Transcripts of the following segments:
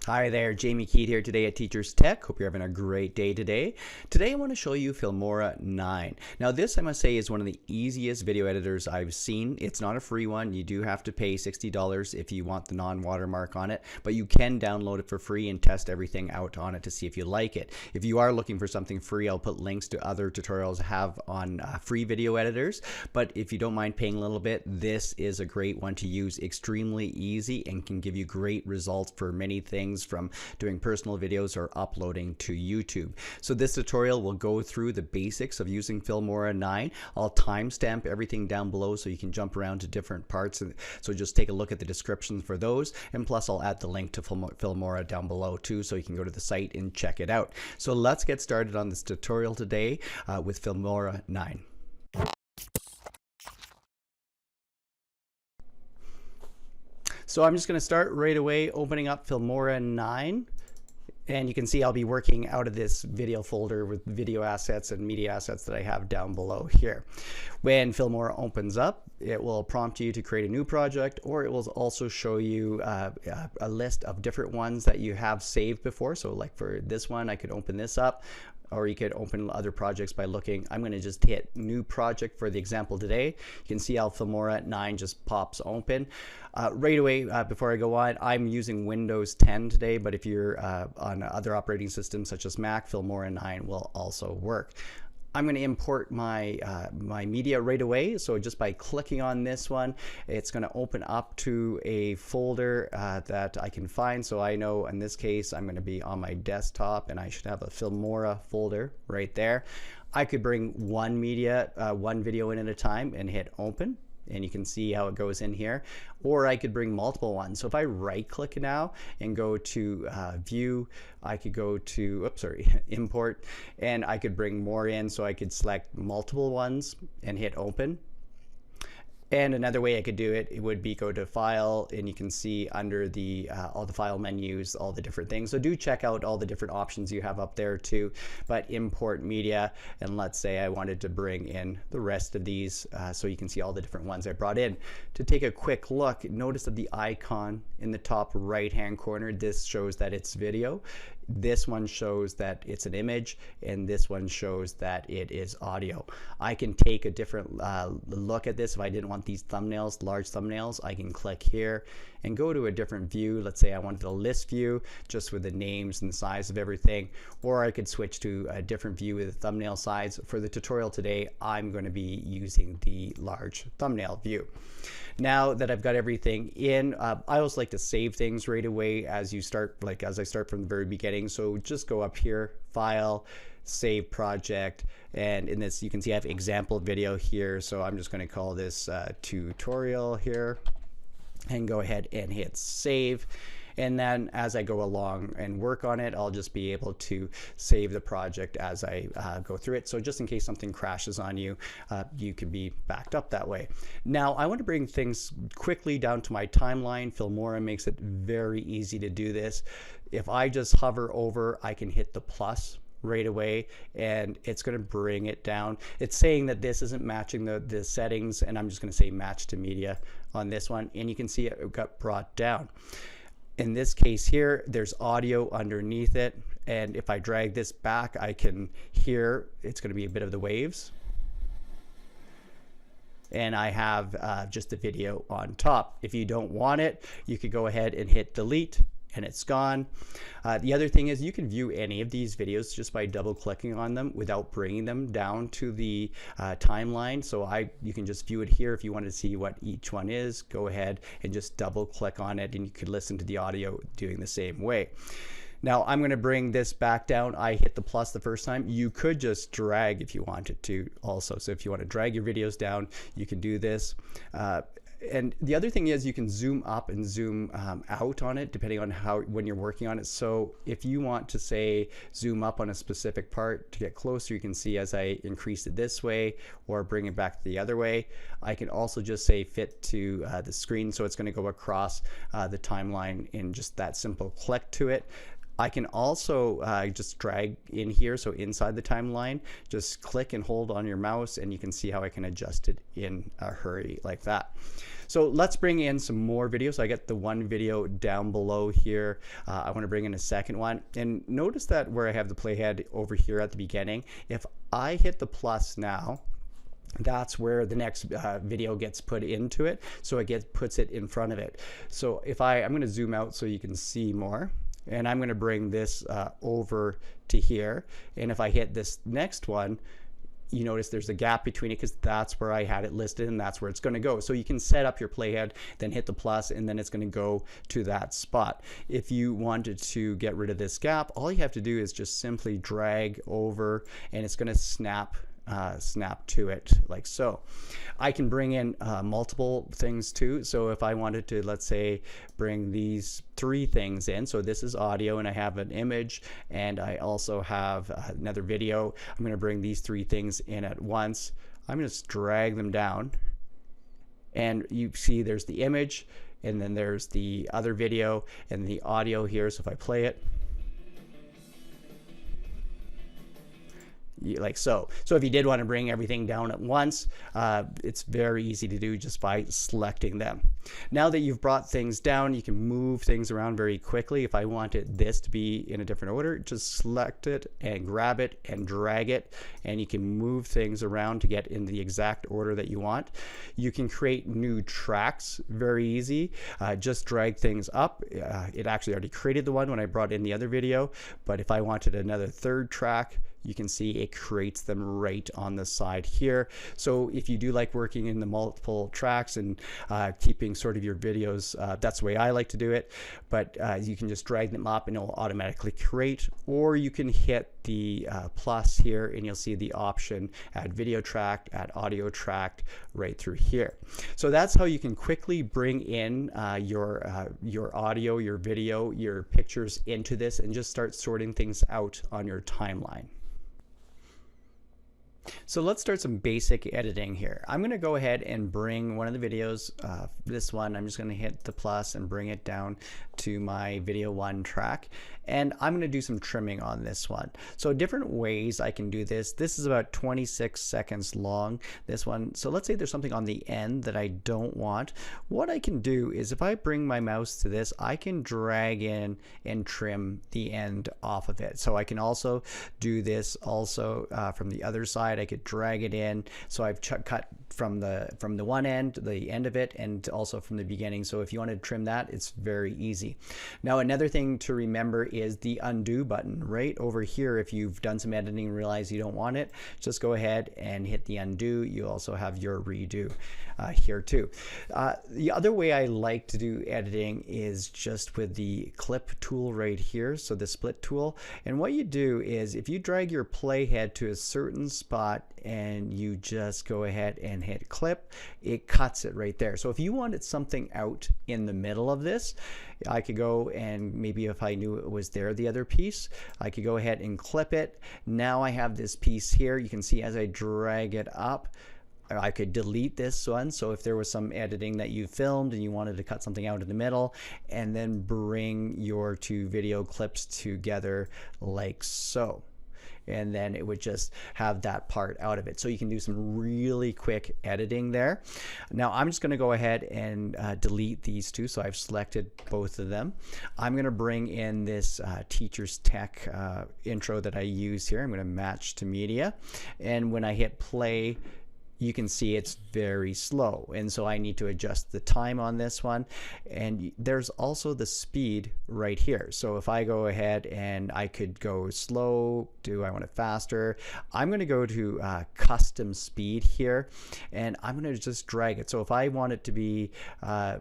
Hi there, Jamie Keat here today at Teachers Tech. Hope you're having a great day today. Today I want to show you Filmora9. Now this, I must say, is one of the easiest video editors I've seen. It's not a free one. You do have to pay $60 if you want the non-watermark on it, but you can download it for free and test everything out on it to see if you like it. If you are looking for something free, I'll put links to other tutorials I have on free video editors, but if you don't mind paying a little bit, this is a great one to use. Extremely easy and can give you great results for many things, from doing personal videos or uploading to YouTube. So this tutorial will go through the basics of using Filmora9. I'll timestamp everything down below so you can jump around to different parts. So just take a look at the descriptions for those, and plus I'll add the link to Filmora down below too, so you can go to the site and check it out. So let's get started on this tutorial today with Filmora9. So I'm just going to start right away opening up Filmora9, and you can see I'll be working out of this video folder with video assets and media assets that I have down below here. When Filmora opens up, it will prompt you to create a new project, or it will also show you a list of different ones that you have saved before. So like for this one, I could open this up, or you could open other projects by looking. I'm going to just hit new project for the example today. You can see how Filmora9 just pops open. Right away, before I go on, I'm using Windows 10 today, but if you're on other operating systems such as Mac, Filmora9 will also work. I'm going to import my my media right away. So just by clicking on this one, it's going to open up to a folder that I can find. So I know in this case, I'm going to be on my desktop, and I should have a Filmora folder right there. I could bring one video in at a time and hit open, and you can see how it goes in here, or I could bring multiple ones. So if I right click now and go to view, I could go to import, and I could bring more in. So I could select multiple ones and hit open. And another way I could do it, would be go to file, and you can see under the all the file menus, all the different things. So do check out all the different options you have up there too. But import media, and let's say I wanted to bring in the rest of these, so you can see all the different ones I brought in. To take a quick look, notice that the icon in the top right hand corner, this shows that it's video. This one shows that it's an image, and this one shows that it is audio. I can take a different look at this. If I didn't want these thumbnails, large thumbnails, I can click here and go to a different view. Let's say I wanted a list view just with the names and the size of everything, or I could switch to a different view with the thumbnail size. For the tutorial today, I'm going to be using the large thumbnail view. Now that I've got everything in, I always like to save things right away as you start, like as I start from the very beginning. So just go up here, File, Save Project, and in this you can see I have example video here. So I'm just going to call this tutorial here, and go ahead and hit save. And then as I go along and work on it, I'll just be able to save the project as I go through it. So just in case something crashes on you, you can be backed up that way. Now I want to bring things quickly down to my timeline. Filmora makes it very easy to do this. If I just hover over, I can hit the plus right away, and it's going to bring it down. It's saying that this isn't matching the settings, and I'm just going to say match to media on this one, and you can see it got brought down. In this case here, there's audio underneath it, and if I drag this back, I can hear it's going to be a bit of the waves, and I have just the video on top. If you don't want it, you could go ahead and hit delete, and it's gone. The other thing is you can view any of these videos just by double clicking on them without bringing them down to the timeline. So you can just view it here. If you want to see what each one is, go ahead and just double click on it, and you could listen to the audio doing the same way. Now I'm going to bring this back down. I hit the plus the first time. You could just drag if you wanted to also. So if you want to drag your videos down, you can do this. And the other thing is you can zoom up and zoom out on it depending on when you're working on it. So if you want to say zoom up on a specific part to get closer, you can see as I increase it this way or bring it back the other way. I can also just say fit to the screen, so it's going to go across the timeline in just that simple click to it. I can also just drag in here, so inside the timeline, just click and hold on your mouse, and you can see how I can adjust it in a hurry like that. So let's bring in some more video. So I get the one video down below here. I want to bring in a second one. And notice that where I have the playhead over here at the beginning, if I hit the plus now, that's where the next video gets put into it. So it puts it in front of it. So if I'm going to zoom out so you can see more. And I'm going to bring this over to here. And if I hit this next one, you notice there's a gap between it because that's where I had it listed and that's where it's going to go. So you can set up your playhead, then hit the plus, and then it's going to go to that spot. If you wanted to get rid of this gap, all you have to do is just simply drag over and it's going to snap to it like so. I can bring in multiple things too. So if I wanted to, let's say, bring these 3 things in, so this is audio and I have an image and I also have another video. I'm going to bring these 3 things in at once. I'm going to just drag them down and you see there's the image and then there's the other video and the audio here. So if I play it like so. So if you did want to bring everything down at once, it's very easy to do just by selecting them. Now that you've brought things down, you can move things around very quickly. If I wanted this to be in a different order, just select it and grab it and drag it, and you can move things around to get in the exact order that you want. You can create new tracks very easy. Just drag things up. It actually already created the one when I brought in the other video, but if I wanted another 3rd track, you can see it creates them right on the side here. So if you do like working in the multiple tracks and keeping sort of your videos, that's the way I like to do it. But you can just drag them up and it'll automatically create, or you can hit the plus here and you'll see the option add video track, add audio track right through here. So that's how you can quickly bring in your audio, your video, your pictures into this and just start sorting things out on your timeline. So let's start some basic editing here. I'm going to go ahead and bring one of the videos, this one, I'm just going to hit the plus and bring it down to my video 1 track. And I'm going to do some trimming on this one. So different ways I can do this. This is about 26 seconds long, this one. So let's say there's something on the end that I don't want. What I can do is if I bring my mouse to this, I can drag in and trim the end off of it. So I can also do this also from the other side. I could drag it in. So I've cut from the one end, the end of it, and also from the beginning. So if you want to trim that, it's very easy. Now another thing to remember is the undo button right over here. If you've done some editing and realize you don't want it, just go ahead and hit the undo. You also have your redo here too. The other way I like to do editing is just with the clip tool right here, so the split tool. And what you do is if you drag your playhead to a certain spot and you just go ahead and hit clip, it cuts it right there. So if you wanted something out in the middle of this, I could go and maybe if I knew it was there, the other piece, I could go ahead and clip it. Now I have this piece here. You can see as I drag it up, I could delete this one. So if there was some editing that you filmed and you wanted to cut something out in the middle, and then bring your 2 video clips together like so. And then it would just have that part out of it. So you can do some really quick editing there. Now I'm just going to go ahead and delete these 2. So I've selected both of them. I'm going to bring in this Teacher's Tech intro that I use here. I'm going to match to media. And when I hit play, you can see it's very slow, and so I need to adjust the time on this one. And there's also the speed right here. So if I go ahead and I could go slow, do I want it faster? I'm going to go to custom speed here, and I'm going to just drag it. So if I want it to be,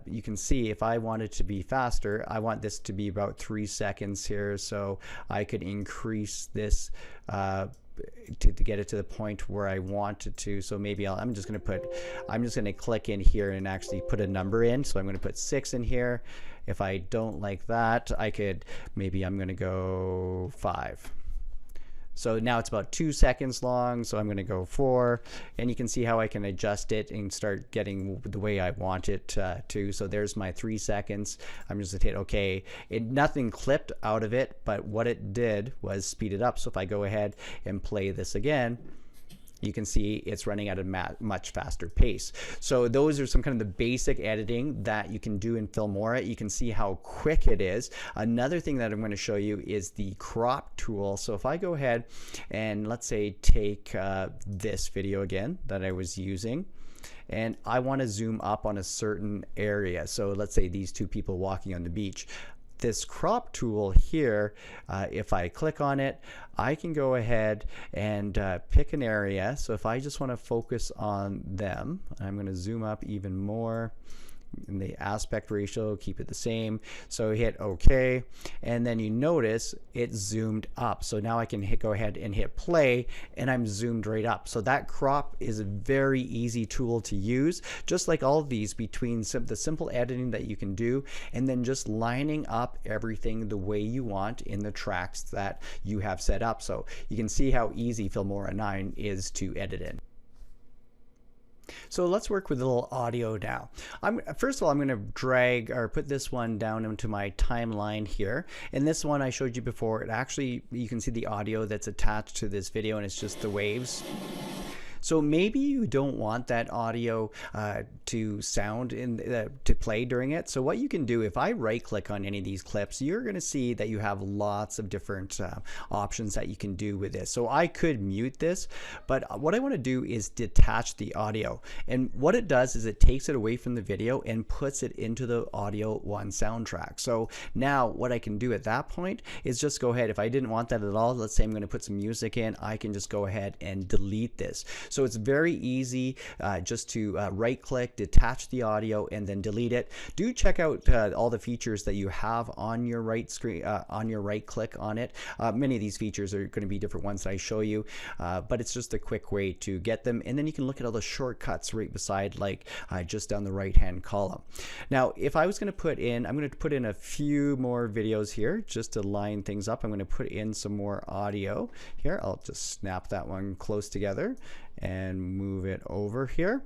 you can see if I want it to be faster, I want this to be about 3 seconds here. So I could increase this to get it to the point where I wanted to. So maybe I'm just going to click in here and actually put a number in. So I'm going to put 6 in here. If I don't like that, I'm going to go 5. So now it's about 2 seconds long, so I'm going to go 4, and you can see how I can adjust it and start getting the way I want it to. So there's my 3 seconds. I'm just going to hit OK. Nothing clipped out of it, but what it did was speed it up. So if I go ahead and play this again, you can see it's running at a much faster pace. So those are some kind of the basic editing that you can do in Filmora. You can see how quick it is. Another thing that I'm going to show you is the crop tool. So if I go ahead and let's say take this video again that I was using, and I want to zoom up on a certain area. So let's say these two people walking on the beach. This crop tool here, if I click on it, I can go ahead and pick an area. So if I just want to focus on them, I'm going to zoom up even more. In the aspect ratio, keep it the same. So hit OK, and then you notice it zoomed up. So now I can go ahead and hit play, and I'm zoomed right up. So that crop is a very easy tool to use, just like all of these, between the simple editing that you can do and then just lining up everything the way you want in the tracks that you have set up. So you can see how easy Filmora9 is to edit in. So let's work with a little audio now. First of all, I'm going to drag or put this one down into my timeline here. And this one I showed you before, it actually, you can see the audio that's attached to this video, and it's just the waves. So maybe you don't want that audio to sound to play during it. So what you can do, if I right click on any of these clips, you're going to see that you have lots of different options that you can do with this. So I could mute this, but what I want to do is detach the audio. And what it does is it takes it away from the video and puts it into the Audio 1 soundtrack. So now what I can do at that point is just go ahead. If I didn't want that at all, let's say I'm going to put some music in, I can just go ahead and delete this. So it's very easy just to right click, detach the audio, and then delete it. Do check out all the features that you have on your right screen, on your right click on it. Many of these features are going to be different ones that I show you, but it's just a quick way to get them. And then you can look at all the shortcuts right beside, like just down the right hand column. Now, if I was going to put in, I'm going to put in a few more videos here just to line things up. I'm going to put in some more audio here. I'll just snap that one close together and move it over here.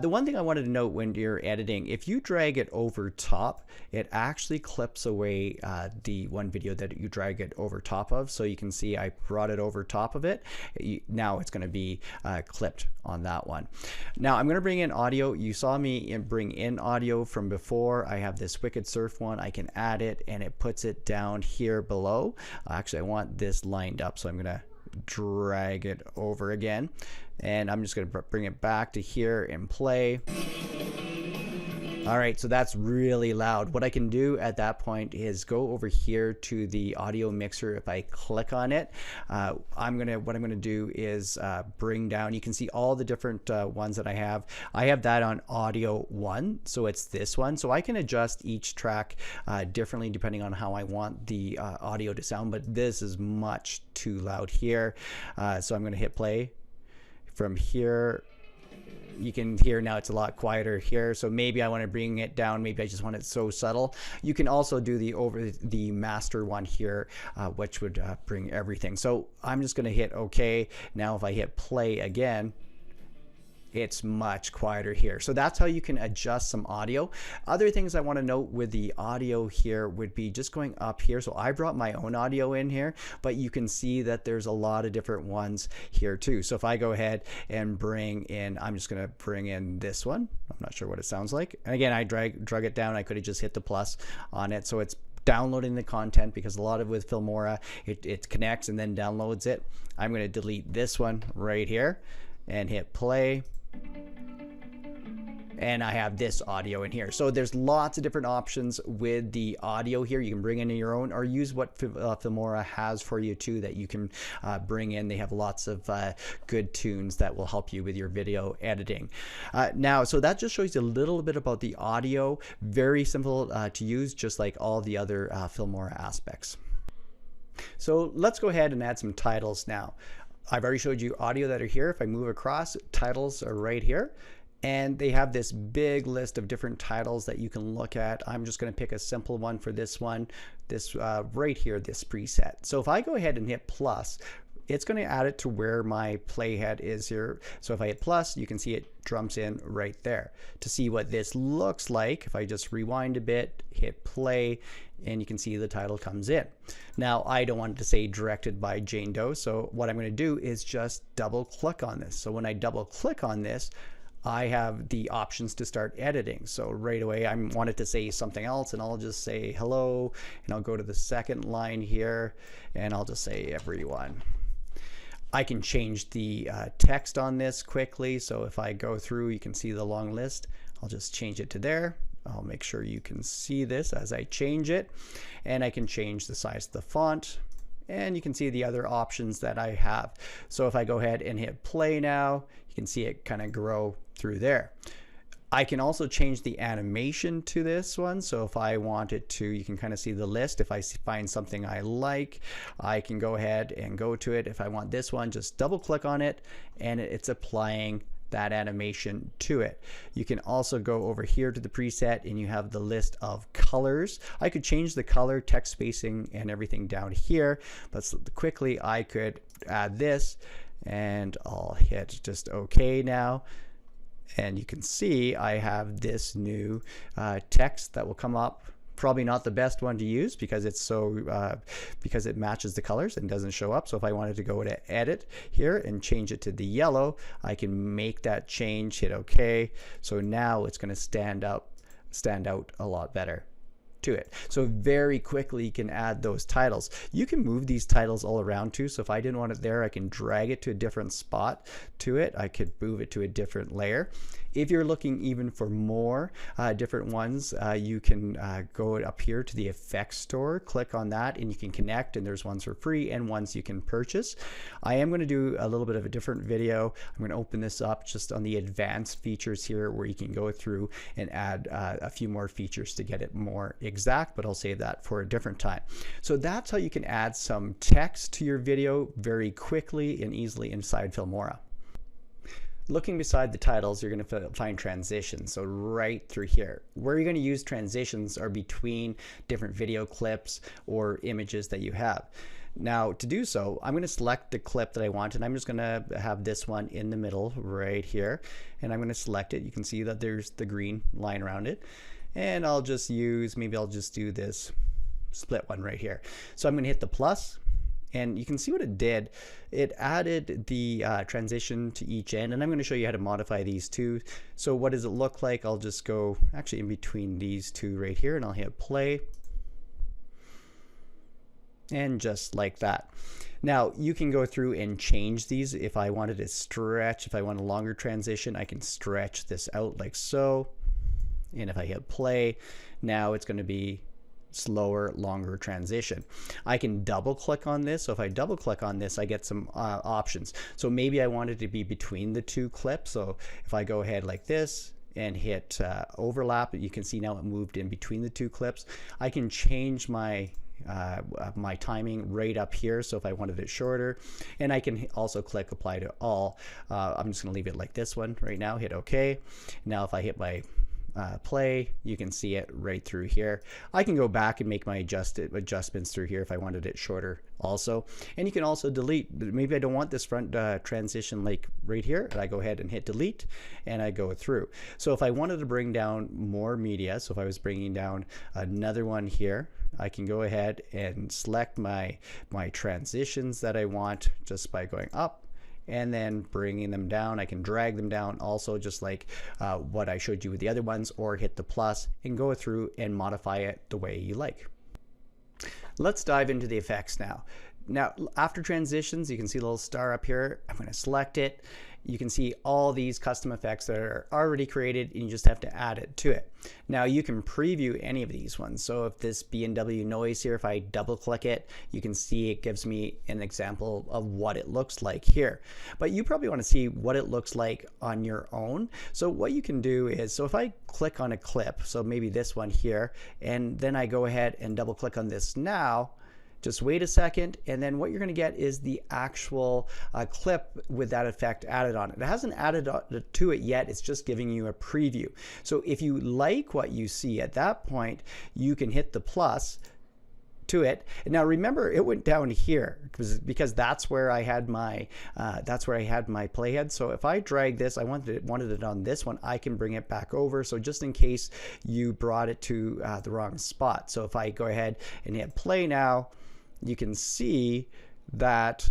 The one thing I wanted to note when you're editing, if you drag it over top, it actually clips away the one video that you drag it over top of. So you can see I brought it over top of it. Now it's going to be clipped on that one. Now I'm going to bring in audio. You saw me bring in audio from before. I have this Wicked Surf one. I can add it, and it puts it down here below. Actually, I want this lined up, so I'm going to drag it over again, and I'm just going to bring it back to here and play. All right, so that's really loud. What I can do at that point is go over here to the audio mixer. If I click on it, what I'm gonna do is bring down. You can see all the different ones that I have. I have that on Audio 1, so it's this one. So I can adjust each track differently depending on how I want the audio to sound. But this is much too loud here, so I'm gonna hit play. From here, you can hear now it's a lot quieter here, so maybe I want to bring it down. Maybe I just want it so subtle. You can also do the master one here, which would bring everything. So I'm just going to hit OK. Now if I hit play again, it's much quieter here. So that's how you can adjust some audio. Other things I want to note with the audio here would be just going up here. So I brought my own audio in here, but you can see that there's a lot of different ones here too. So if I go ahead and bring in, I'm just going to bring in this one. I'm not sure what it sounds like. And again, I drug it down. I could have just hit the plus on it. So it's downloading the content, because a lot of with Filmora, it connects and then downloads it. I'm going to delete this one right here and hit play. And I have this audio in here. So there's lots of different options with the audio here. You can bring in your own, or use what Filmora has for you too, that you can bring in. They have lots of good tunes that will help you with your video editing. Now, so that just shows you a little bit about the audio. Very simple to use, just like all the other Filmora aspects. So let's go ahead and add some titles now. I've already showed you audio that are here. If I move across, titles are right here. And they have this big list of different titles that you can look at. I'm just going to pick a simple one for this one, this right here, this preset. So if I go ahead and hit plus, it's going to add it to where my playhead is here. So if I hit plus, you can see it jumps in right there. To see what this looks like, if I just rewind a bit, hit play, and you can see the title comes in. Now, I don't want it to say directed by Jane Doe, so what I'm going to do is just double click on this. So when I double click on this, I have the options to start editing. So right away, I want it to say something else, and I'll just say hello, and I'll go to the second line here, and I'll just say everyone. I can change the text on this quickly. So if I go through, you can see the long list. I'll just change it to there. I'll make sure you can see this as I change it, and I can change the size of the font, and you can see the other options that I have. So if I go ahead and hit play now, you can see it kind of grow through there. I can also change the animation to this one. So if I wanted to, you can kind of see the list. If I find something I like, I can go ahead and go to it. If I want this one, just double click on it, and it's applying that animation to it. You can also go over here to the preset, and you have the list of colors. I could change the color, text spacing, and everything down here, but quickly I could add this, and I'll hit just OK now. And you can see I have this new text that will come up. Probably not the best one to use because it's so because it matches the colors and doesn't show up. So if I wanted to go to edit here and change it to the yellow, I can make that change, hit OK. So now it's going to stand out a lot better to it. So very quickly you can add those titles. You can move these titles all around too. So if I didn't want it there, I can drag it to a different spot to it. I could move it to a different layer. If you're looking even for more different ones, you can go up here to the effects store, click on that, and you can connect, and there's ones for free and ones you can purchase. I am going to do a little bit of a different video. I'm going to open this up just on the advanced features here where you can go through and add a few more features to get it more exact, but I'll save that for a different time. So that's how you can add some text to your video very quickly and easily inside Filmora. Looking beside the titles, you're going to find transitions. So right through here, where you're going to use transitions are between different video clips or images that you have. Now to do so, I'm going to select the clip that I want, and I'm just going to have this one in the middle right here, and I'm going to select it. You can see that there's the green line around it, and I'll just use, maybe I'll just do this split one right here. So I'm going to hit the plus, and you can see what it did. It added the transition to each end, and I'm going to show you how to modify these two. So what does it look like? I'll just go actually in between these two right here, and I'll hit play. And just like that. Now you can go through and change these. If I wanted to stretch, if I want a longer transition, I can stretch this out like so. And if I hit play, now it's going to be slower, longer transition. I can double click on this. So if I double click on this, I get some options. So maybe I want it to be between the two clips. So if I go ahead like this and hit overlap, you can see now it moved in between the two clips. I can change my timing right up here. So if I wanted it shorter, and I can also click apply to all. I'm just going to leave it like this one right now, hit OK. Now if I hit my play, you can see it right through here. I can go back and make my adjustments through here if I wanted it shorter also. And you can also delete. Maybe I don't want this front transition like right here, and I go ahead and hit delete, and I go through. So if I wanted to bring down more media, so if I was bringing down another one here, I can go ahead and select my transitions that I want just by going up and then bringing them down. I can drag them down also, just like what I showed you with the other ones, or hit the plus and go through and modify it the way you like. Let's dive into the effects now. Now after transitions, you can see a little star up here. I'm going to select it. You can see all these custom effects that are already created, and you just have to add it to it. Now you can preview any of these ones. So if this B&W noise here, if I double click it, you can see it gives me an example of what it looks like here. But you probably want to see what it looks like on your own. So what you can do is, so if I click on a clip, so maybe this one here, and then I go ahead and double click on this now, just wait a second, and then what you're going to get is the actual clip with that effect added on it. It hasn't added to it yet, it's just giving you a preview. So if you like what you see at that point, you can hit the plus, to it. And now remember, it went down here because that's where I had my playhead. So if I drag this, I wanted it on this one, I can bring it back over. So just in case you brought it to the wrong spot. So if I go ahead and hit play now, you can see that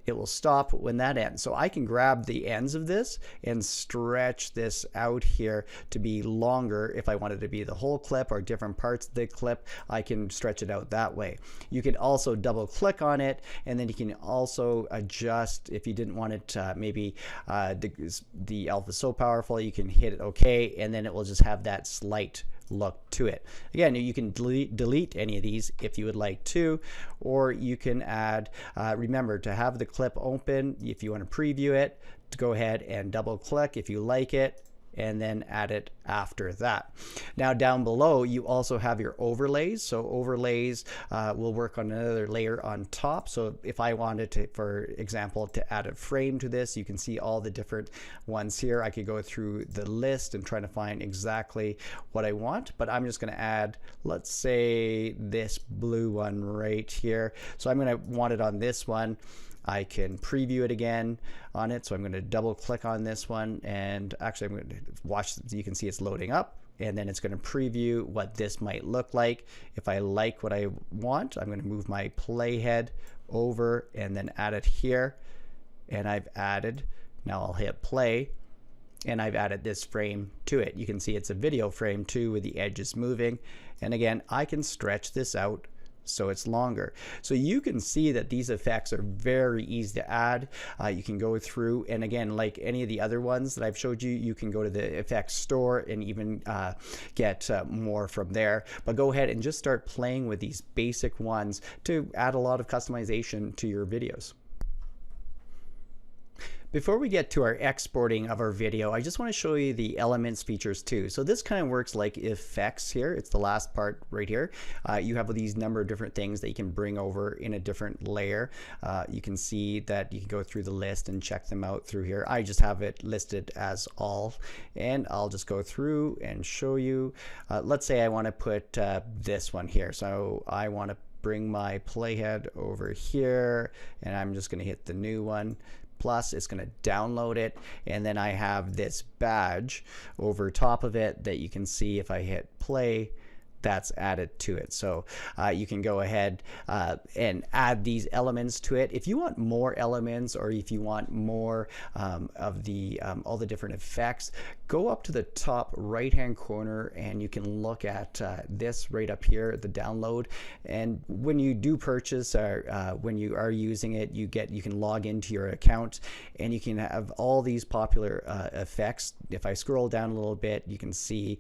it will stop when that ends. So I can grab the ends of this and stretch this out here to be longer. If I wanted to be the whole clip or different parts of the clip, I can stretch it out that way. You can also double click on it, and then you can also adjust if you didn't want it maybe the alpha so powerful, you can hit it OK, and then it will just have that slight look to it. Again, you can delete any of these if you would like to, or you can add, remember to have the clip open if you want to preview it, to go ahead and double click if you like it, and then add it after that. Now down below you also have your overlays. So overlays will work on another layer on top. So if I wanted to, for example, to add a frame to this, you can see all the different ones here. I could go through the list and try to find exactly what I want, but I'm just going to add, let's say, this blue one right here. So I'm going to want it on this one. I can preview it again on it. So I'm going to double click on this one, and actually I'm going to watch, you can see it's loading up, and then it's going to preview what this might look like. If I like what I want, I'm going to move my playhead over and then add it here, and I've added, now I'll hit play, and I've added this frame to it. You can see it's a video frame too with the edges moving, and again I can stretch this out so it's longer. So you can see that these effects are very easy to add. You can go through, and again, like any of the other ones that I've showed you, you can go to the effects store and even get more from there. But go ahead and just start playing with these basic ones to add a lot of customization to your videos. Before we get to our exporting of our video, I just want to show you the elements features too. So this kind of works like effects here. It's the last part right here. You have these number of different things that you can bring over in a different layer. You can see that you can go through the list and check them out through here. I just have it listed as all, and I'll just go through and show you. Let's say I want to put this one here. So I want to bring my playhead over here, and I'm just going to hit the new one. Plus, it's going to download it, and then I have this badge over top of it that you can see if I hit play, that's added to it. So you can go ahead and add these elements to it. If you want more elements, or if you want more of the all the different effects, go up to the top right hand corner and you can look at this right up here, the download. And when you do purchase, or when you are using it, you can log into your account and you can have all these popular effects. If I scroll down a little bit, you can see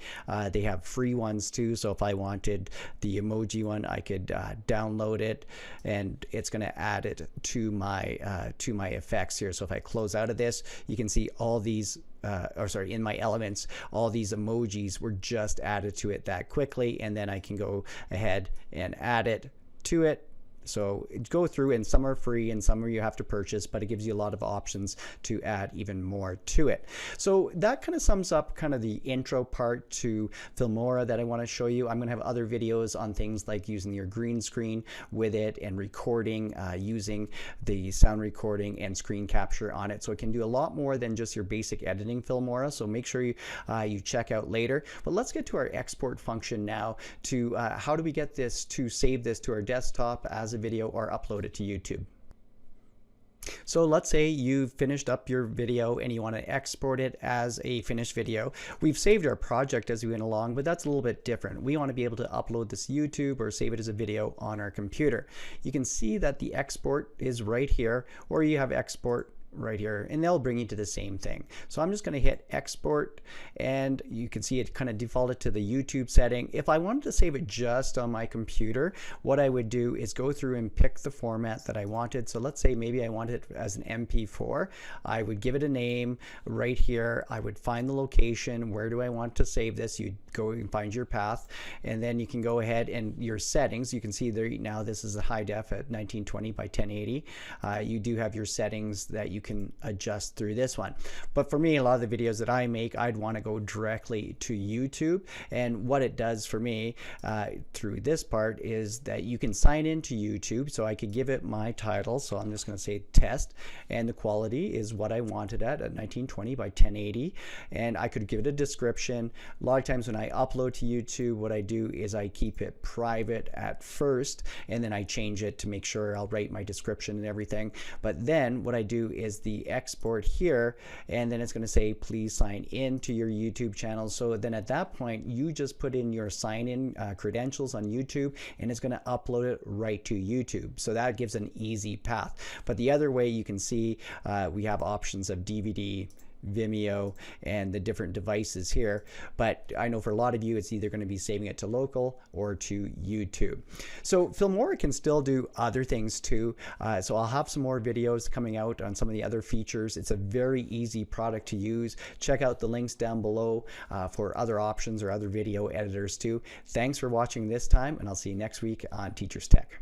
they have free ones too. So if I wanted the emoji one, I could download it, and it's going to add it to my effects here. So if I close out of this, you can see all these in my elements, all these emojis were just added to it that quickly, and then I can go ahead and add it to it. So go through, and some are free and some you have to purchase, but it gives you a lot of options to add even more to it. So that kind of sums up kind of the intro part to Filmora that I want to show you. I'm going to have other videos on things like using your green screen with it and recording, using the sound recording and screen capture on it. So it can do a lot more than just your basic editing Filmora. So make sure you check out later. But let's get to our export function now to how do we get this to save this to our desktop as a video or upload it to YouTube. So let's say you've finished up your video and you want to export it as a finished video. We've saved our project as we went along, but that's a little bit different. We want to be able to upload this to YouTube or save it as a video on our computer. You can see that the export is right here, or you have export right here, and they'll bring you to the same thing. So I'm just going to hit export, and you can see it kind of defaulted to the YouTube setting. If I wanted to save it just on my computer, what I would do is go through and pick the format that I wanted. So let's say maybe I want it as an MP4. I would give it a name right here. I would find the location. Where do I want to save this? You'd go and find your path, and then you can go ahead and your settings. You can see there now this is a high def at 1920 by 1080. You do have your settings that you you can adjust through this one. But for me, a lot of the videos that I make, I'd want to go directly to YouTube. And what it does for me through this part is that you can sign into YouTube. So I could give it my title. So I'm just going to say test, and the quality is what I wanted at 1920 by 1080. And I could give it a description. A lot of times when I upload to YouTube, what I do is I keep it private at first, and then I change it to make sure I'll write my description and everything. But then what I do is the export here, and then it's going to say please sign in to your YouTube channel. So then at that point you just put in your sign in credentials on YouTube, and it's going to upload it right to YouTube. So that gives an easy path. But the other way, you can see we have options of DVD, Vimeo, and the different devices here. But I know for a lot of you, it's either going to be saving it to local or to YouTube. So Filmora can still do other things too. So I'll have some more videos coming out on some of the other features. It's a very easy product to use. Check out the links down below for other options or other video editors too. Thanks for watching this time, and I'll see you next week on Teachers Tech.